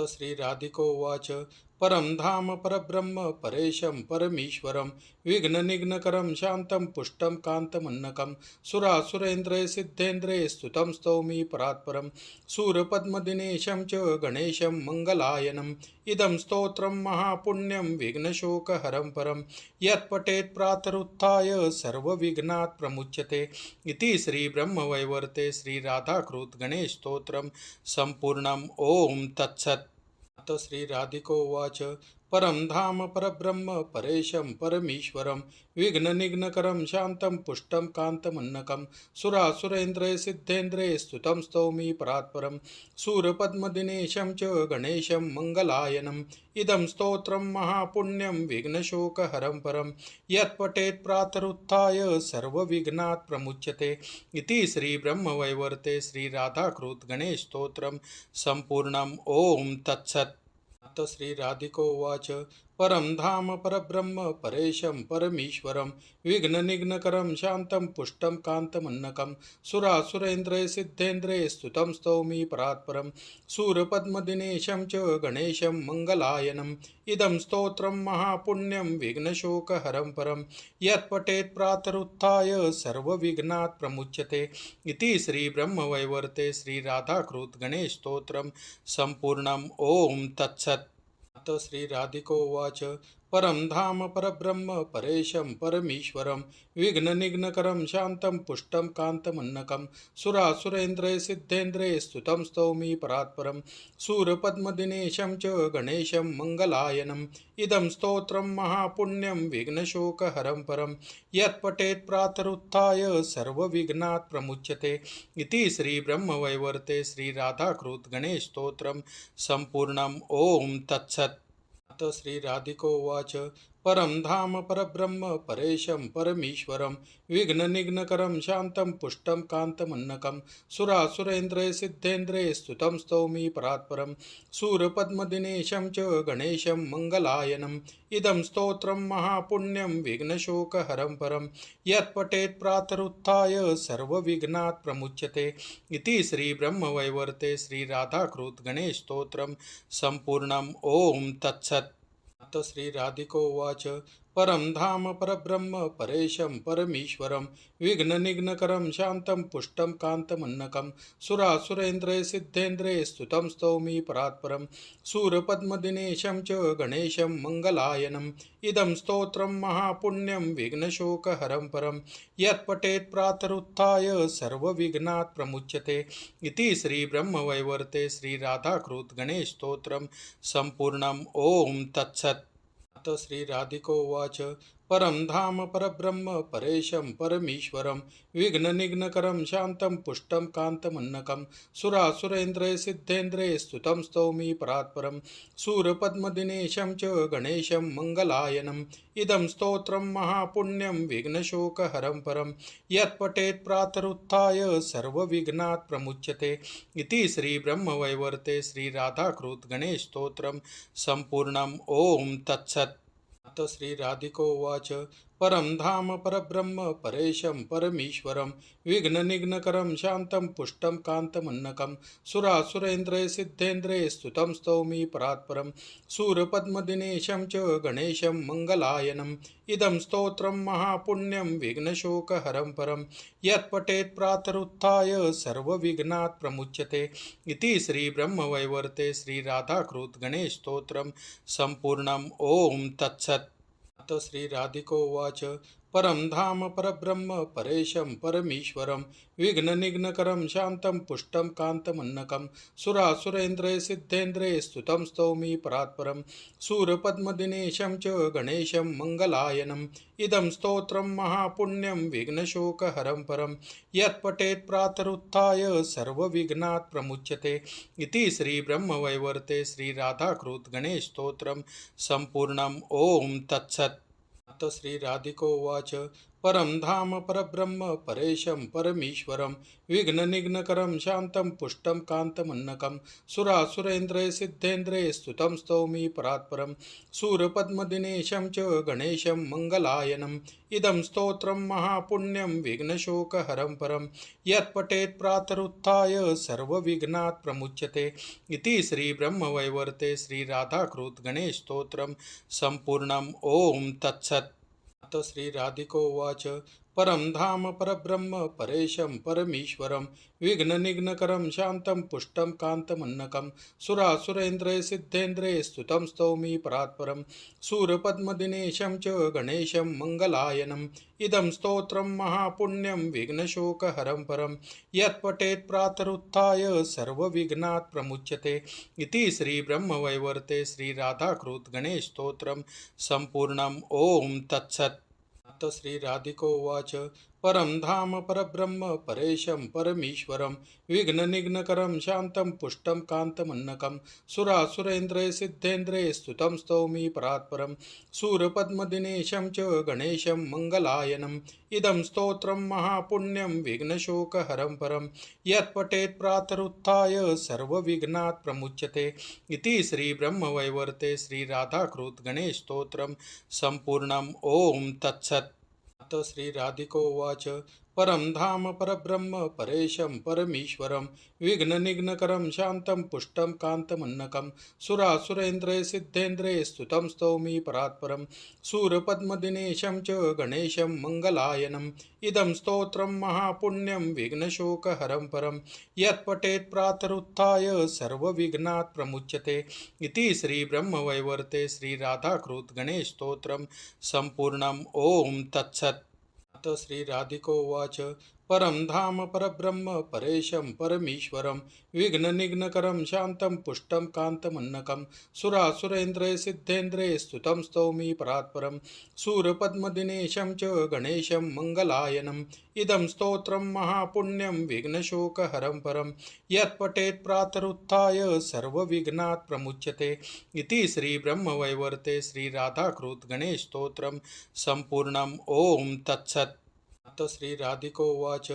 श्रीराधिकोवाच परं धाम परब्रह्म परेशं परमीश्वरं विघ्ननिघ्नकरं शान्तं पुष्टं कान्तमन्नकं सुरासुरेन्द्रैः सिद्धेन्द्रैः स्तुतं स्तौमि परात्परं सूरपद्मदिनेशं च गणेशं मङ्गलायनम् इदं स्तोत्रं महापुण्यं विघ्नशोकहरं परं यत्पठेत् प्रातरुत्थाय सर्वविघ्नात् प्रमुच्यते इति श्रीब्रह्मवैवर्ते श्रीराधाकृत गणेशस्तोत्रं सम्पूर्णम् ॐ तत्सत्। श्रीराधिकोवाच परं धाम परब्रह्म परेशं परमीश्वरं विघ्ननिघ्नकरं शान्तं पुष्टं कान्तमन्नकं सुरासुरेन्द्रैः सिद्धेन्द्रैः स्तुतं स्तौमि परात्परं सूरपद्मदिनेशं च गणेशं मङ्गलायनम् इदं स्तोत्रं महापुण्यं विघ्नशोकहरं परं यत्पठेत् प्रातरुत्थाय सर्वविघ्नात् प्रमुच्यते इति श्रीब्रह्मवैवर्ते श्रीराधाकृत गणेशस्तोत्रं सम्पूर्णम् ॐ तत्सत्। श्रीराधिकोवाच परं धाम परब्रह्म परेशं परमीश्वरं विघ्ननिघ्नकरं शान्तं पुष्टं कान्तमन्नकं सुरासुरेन्द्रैः सिद्धेन्द्रैः स्तुतं स्तौमि परात्परं सूरपद्मदिनेशं च गणेशं मङ्गलायनम् इदं स्तोत्रं महापुण्यं विघ्नशोकहरं परं यत्पठेत् प्रातरुत्थाय सर्वविघ्नात् प्रमुच्यते इति श्रीब्रह्मवैवर्ते श्रीराधाकृत गणेशस्तोत्रं सम्पूर्णम् ॐ तत्सत्। श्रीराधिकोवाच परं धाम परब्रह्म परेशं परमीश्वरं विघ्ननिघ्नकरं शान्तं पुष्टं कान्तमन्नकं सुरासुरेन्द्रैः सिद्धेन्द्रैः स्तुतं स्तौमि परात्परं सूरपद्मदिनेशं च गणेशं मङ्गलायनम् इदं स्तोत्रं महापुण्यं विघ्नशोकहरं परं यत्पठेत् प्रातरुत्थाय सर्वविघ्नात् प्रमुच्यते इति श्रीब्रह्मवैवर्ते श्रीराधाकृत गणेशस्तोत्रं सम्पूर्णम् ॐ तत्सत्। श्रीराधिकोवाच परं धाम परब्रह्म परेशं परमीश्वरं विघ्ननिघ्नकरं शान्तं पुष्टं कान्तमन्नकं सुरासुरेन्द्रैः सिद्धेन्द्रैः स्तुतं स्तौमि परात्परं सूरपद्मदिनेशं च गणेशं मङ्गलायनम् इदं स्तोत्रं महापुण्यं विघ्नशोकहरं परं यत्पठेत् प्रातरुत्थाय सर्वविघ्नात् प्रमुच्यते इति श्रीब्रह्मवैवर्ते श्रीराधाकृत गणेशस्तोत्रं सम्पूर्णम् ॐ तत्सत्। श्रीराधिकोवाच परं धाम परब्रह्म परेशं परमीश्वरं विघ्ननिघ्नकरं शान्तं पुष्टं कान्तमन्नकं सुरासुरेन्द्रैः सिद्धेन्द्रैः स्तुतं स्तौमि परात्परं सूरपद्मदिनेशं च गणेशं मङ्गलायनम् इदं स्तोत्रं महापुण्यं विघ्नशोकहरं परं यत्पठेत् प्रातरुत्थाय सर्वविघ्नात् प्रमुच्यते इति श्रीब्रह्मवैवर्ते श्रीराधाकृत गणेशस्तोत्रं सम्पूर्णम् ॐ तत्सत्। श्रीराधिकोवाच परं धाम परब्रह्म परेशं परमीश्वरं विघ्ननिघ्नकरं शान्तं पुष्टं कान्तमन्नकं सुरासुरेन्द्रैः सिद्धेन्द्रैः स्तुतं स्तौमि परात्परं सूरपद्मदिनेशं च गणेशं मङ्गलायनम् इदं स्तोत्रं महापुण्यं विघ्नशोकहरं परं यत्पठेत् प्रातरुत्थाय सर्वविघ्नात् प्रमुच्यते इति श्रीब्रह्मवैवर्ते श्रीराधाकृत गणेशस्तोत्रं सम्पूर्णम् ॐ तत्सत्। श्रीराधिकोवाच परं धाम परब्रह्म परेशं परमीश्वरं विघ्ननिघ्नकरं शान्तं पुष्टं कान्तमन्नकं सुरासुरेन्द्रैः सिद्धेन्द्रैः स्तुतं स्तौमि परात्परं सूरपद्मदिनेशं च गणेशं मङ्गलायनम् इदं स्तोत्रं महापुण्यं विघ्नशोकहरं परं यत्पठेत् प्रातरुत्थाय सर्वविघ्नात् प्रमुच्यते इति श्रीब्रह्मवैवर्ते श्रीराधाकृत गणेशस्तोत्रं सम्पूर्णम् ॐ तत्सत्। श्रीराधिकोवाच परं धाम परब्रह्म परेशं परमीश्वरं विघ्ननिघ्नकरं शान्तं पुष्टं कान्तमन्नकं सुरासुरेन्द्रैः सिद्धेन्द्रैः स्तुतं स्तौमि परात्परं सूरपद्मदिनेशं च गणेशं मङ्गलायनम् इदं स्तोत्रं महापुण्यं विघ्नशोकहरं परं यत्पठेत् प्रातरुत्थाय सर्वविघ्नात् प्रमुच्यते इति श्रीब्रह्मवैवर्ते श्रीराधाकृत गणेशस्तोत्रं सम्पूर्णम् ॐ तत्सत्। श्रीराधिकोवाच परं धाम परब्रह्म परेशं परमीश्वरं विघ्ननिघ्नकरं शान्तं पुष्टं कान्तमन्नकं सुरासुरेन्द्रैः सिद्धेन्द्रैः स्तुतं स्तौमि परात्परं सूरपद्मदिनेशं च गणेशं मङ्गलायनम् इदं स्तोत्रं महापुण्यं विघ्नशोकहरं परं यत्पठेत् प्रातरुत्थाय सर्वविघ्नात् प्रमुच्यते इति श्रीब्रह्मवैवर्ते श्रीराधाकृत गणेशस्तोत्रं सम्पूर्णम् ॐ तत्सत्। अथ श्रीराधिकोवाच परं धाम परब्रह्म परेशं परमीश्वरं विघ्ननिघ्नकरं शान्तं पुष्टं कान्तमन्नकं सुरासुरेन्द्रैः सिद्धेन्द्रैः स्तुतं स्तौमि परात्परं सूरपद्मदिनेशं च गणेशं मङ्गलायनम् इदं स्तोत्रं महापुण्यं विघ्नशोकहरं परं यत्पठेत् प्रातरुत्थाय सर्वविघ्नात् प्रमुच्यते इति श्रीब्रह्मवैवर्ते श्रीराधाकृत गणेशस्तोत्रं सम्पूर्णम् ॐ तत्सत्। अथ श्रीराधिकोवाच परं धाम परब्रह्म परेशं परमीश्वरं विघ्ननिघ्नकरं शान्तं पुष्टं कान्तमन्नकं सुरासुरेन्द्रैः सिद्धेन्द्रैः स्तुतं स्तौमि परात्परं सूरपद्मदिनेशं च गणेशं मङ्गलायनम् इदं स्तोत्रं महापुण्यं विघ्नशोकहरं परं यत्पठेत् प्रातरुत्थाय सर्वविघ्नात् प्रमुच्यते इति श्रीब्रह्मवैवर्ते श्रीराधाकृत गणेशस्तोत्रं सम्पूर्णम् ॐ तत्सत्। अथ श्रीराधिकोवाच परं धाम परब्रह्म परेशं परमीश्वरं विघ्ननिघ्नकरं शान्तं पुष्टं कान्तमन्नकं सुरासुरेन्द्रैः सिद्धेन्द्रैः स्तुतं स्तौमि परात्परं सूरपद्मदिनेशं च गणेशं मङ्गलायनम् इदं स्तोत्रं महापुण्यं विघ्नशोकहरं परं यत्पठेत् प्रातरुत्थाय सर्वविघ्नात् प्रमुच्यते इति श्रीब्रह्मवैवर्ते श्रीराधाकृत गणेशस्तोत्रं सम्पूर्णम् ॐ तत्सत्। अथ श्रीराधिकोवाच परं धाम परब्रह्म परेशं परमीश्वरं विघ्ननिघ्नकरं शान्तं पुष्टं कान्तमन्नकं सुरासुरेन्द्रैः सिद्धेन्द्रैः स्तुतं स्तौमि परात्परं सूरपद्मदिनेशं च गणेशं मङ्गलायनम् इदं स्तोत्रं महापुण्यं विघ्नशोकहरं परं यत्पठेत् प्रातरुत्थाय सर्वविघ्नात् प्रमुच्यते इति श्रीब्रह्मवैवर्ते श्रीराधाकृत गणेशस्तोत्रं सम्पूर्णम् ॐ तत्सत्। अथ श्रीराधिकोवाच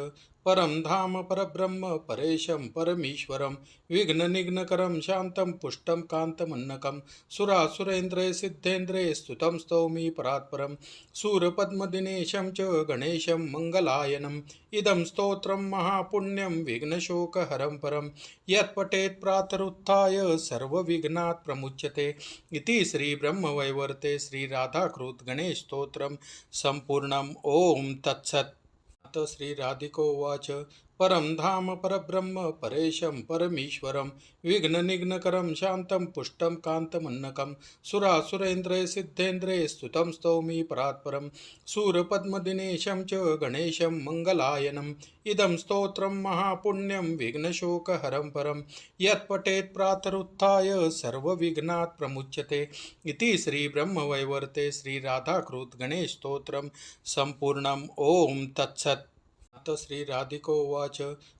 परं धाम परब्रह्म परेशं परमीश्वरं विघ्ननिघ्नकरं शान्तं पुष्टं कान्तमन्नकं सुरासुरेन्द्रैः सिद्धेन्द्रैः स्तुतं स्तौमि परात्परं सूरपद्मदिनेशं च गणेशं मङ्गलायनम् इदं स्तोत्रं महापुण्यं विघ्नशोकहरं परं यत्पठेत् प्रातरुत्थाय सर्वविघ्नात् प्रमुच्यते इति श्रीब्रह्मवैवर्ते श्रीराधाकृत गणेशस्तोत्रं सम्पूर्णम् ॐ तत्सत्। अथ श्रीराधिकोवाच परं धाम परब्रह्म परेशं परमीश्वरं विघ्ननिघ्नकरं शान्तं पुष्टं कान्तमन्नकं सुरासुरेन्द्रैः सिद्धेन्द्रैः स्तुतं स्तौमि परात्परं सूरपद्मदिनेशं च गणेशं मङ्गलायनम् इदं स्तोत्रं महापुण्यं विघ्नशोकहरं परं यत्पठेत् प्रातरुत्थाय सर्वविघ्नात् प्रमुच्यते इति श्रीब्रह्मवैवर्ते श्रीराधाकृत गणेशस्तोत्रं सम्पूर्णम् ॐ तत्सत्। अथ श्रीराधिकोवाच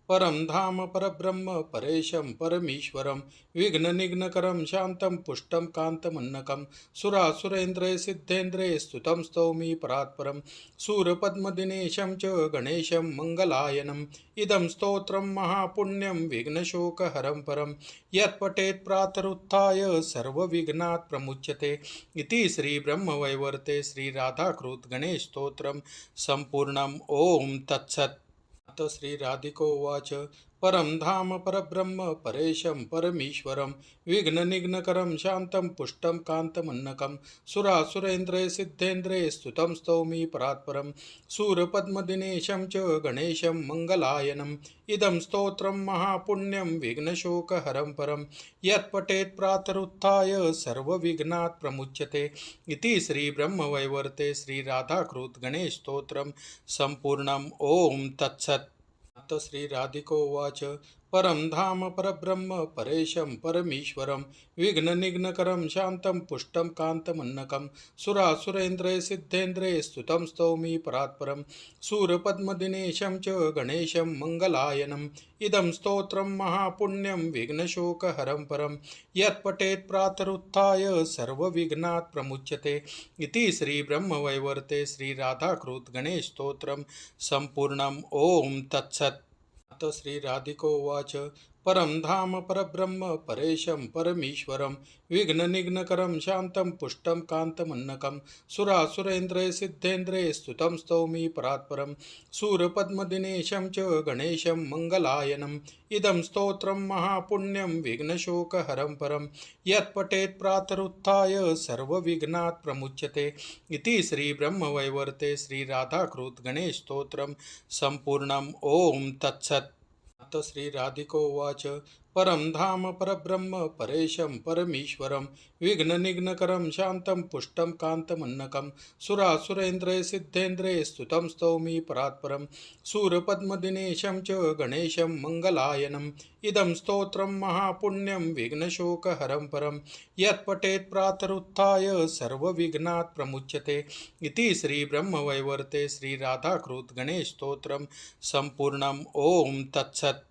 परं धाम परब्रह्म परेशं परमीश्वरं विघ्ननिघ्नकरं शान्तं पुष्टं कान्तमन्नकं सुरासुरेन्द्रैः सिद्धेन्द्रैः स्तुतं स्तौमि परात्परं सूरपद्मदिनेशं च गणेशं मङ्गलायनम् इदं स्तोत्रं महापुण्यं विघ्नशोकहरं परं यत्पठेत् प्रातरुत्थाय सर्वविघ्नात् प्रमुच्यते इति श्रीब्रह्मवैवर्ते श्रीराधाकृत गणेशस्तोत्रं सम्पूर्णम् ॐ तत्सत्। अथ श्रीराधिकोवाच परं धाम परब्रह्म परेशं परमीश्वरं विघ्ननिघ्नकरं शान्तं पुष्टं कान्तमन्नकं सुरासुरेन्द्रैः सिद्धेन्द्रैः स्तुतं स्तौमि परात्परं सूरपद्मदिनेशं च गणेशं मङ्गलायनम् इदं स्तोत्रं महापुण्यं विघ्नशोकहरं परं यत्पठेत् प्रातरुत्थाय सर्वविघ्नात् प्रमुच्यते इति श्रीब्रह्मवैवर्ते श्रीराधाकृत गणेशस्तोत्रं सम्पूर्णम् ॐ तत्सत्। अथ श्रीराधिकोवाच परं धाम परब्रह्म परेशं परमीश्वरं विघ्ननिघ्नकरं शान्तं पुष्टं कान्तमन्नकं सुरासुरेन्द्रैः सिद्धेन्द्रैः स्तुतं स्तौमि परात्परं सूरपद्मदिनेशं च गणेशं मङ्गलायनम् इदं स्तोत्रं महापुण्यं विघ्नशोकहरं परं यत्पठेत् प्रातरुत्थाय सर्वविघ्नात् प्रमुच्यते इति श्रीब्रह्मवैवर्ते श्रीराधाकृत गणेशस्तोत्रं सम्पूर्णम् ॐ तत्सत्। श्रीराधिकोवाच परं धाम परब्रह्म परेशं परमीश्वरं विघ्ननिघ्नकरं शान्तं पुष्टं कान्तमन्नकं सुरासुरेन्द्रैः सिद्धेन्द्रैः स्तुतं स्तौमि परात्परं सूरपद्मदिनेशं च गणेशं मङ्गलायनम् इदं स्तोत्रं महापुण्यं विघ्नशोकहरं परं यत्पठेत् प्रातरुत्थाय सर्वविघ्नात् प्रमुच्यते इति श्रीब्रह्मवैवर्ते श्रीराधाकृत गणेशस्तोत्रं सम्पूर्णम् ॐ तत्सत्। श्रीराधिकोवाच परं धाम परब्रह्म परेशं परमीश्वरं विघ्ननिघ्नकरं शान्तं पुष्टं कान्तमन्नकं सुरासुरेन्द्रैः सिद्धेन्द्रैः स्तुतं स्तौमि परात्परं सूरपद्मदिनेशं च गणेशं मङ्गलायनम् इदं स्तोत्रं महापुण्यं विघ्नशोकहरं परं यत्पठेत् प्रातरुत्थाय सर्वविघ्नात् प्रमुच्यते इति श्रीब्रह्मवैवर्ते श्रीराधाकृत गणेशस्तोत्रं सम्पूर्णम् ॐ तत्सत्।